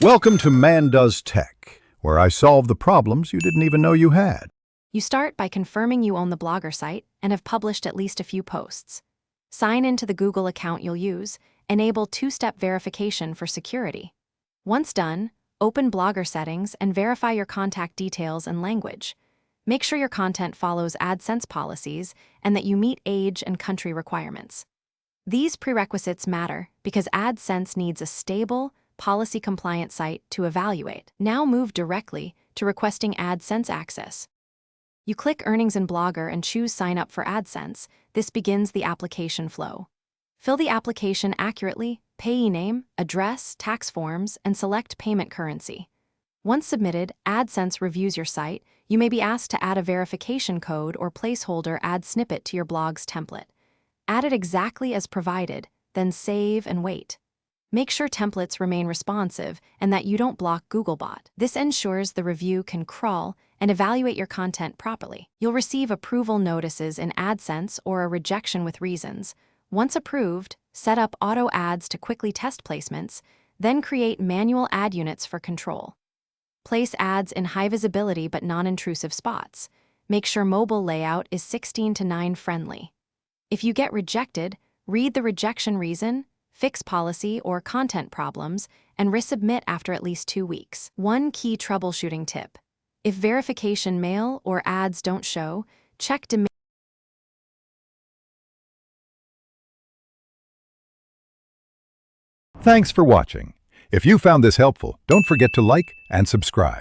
Welcome to Man Does Tech, where I solve the problems you didn't even know you had. You start by confirming you own the Blogger site and have published at least a few posts. Sign into the Google account you'll use, enable two-step verification for security. Once done, open Blogger settings and verify your contact details and language. Make sure your content follows AdSense policies and that you meet age and country requirements. These prerequisites matter because AdSense needs a stable, policy-compliant site to evaluate. Now move directly to requesting AdSense access. You click Earnings in Blogger and choose Sign Up for AdSense. This begins the application flow. Fill the application accurately, payee name, address, tax forms, and select payment currency. Once submitted, AdSense reviews your site. You may be asked to add a verification code or placeholder ad snippet to your blog's template. Add it exactly as provided, then save and wait. Make sure templates remain responsive and that you don't block Googlebot. This ensures the review can crawl and evaluate your content properly. You'll receive approval notices in AdSense or a rejection with reasons. Once approved, set up auto ads to quickly test placements, then create manual ad units for control. Place ads in high visibility but non-intrusive spots. Make sure mobile layout is 16:9 friendly. If you get rejected, read the rejection reason, fix policy or content problems, and resubmit after at least 2 weeks. One key troubleshooting tip: if verification mail or ads don't show, check demand. Thanks for watching. If you found this helpful, don't forget to like and subscribe.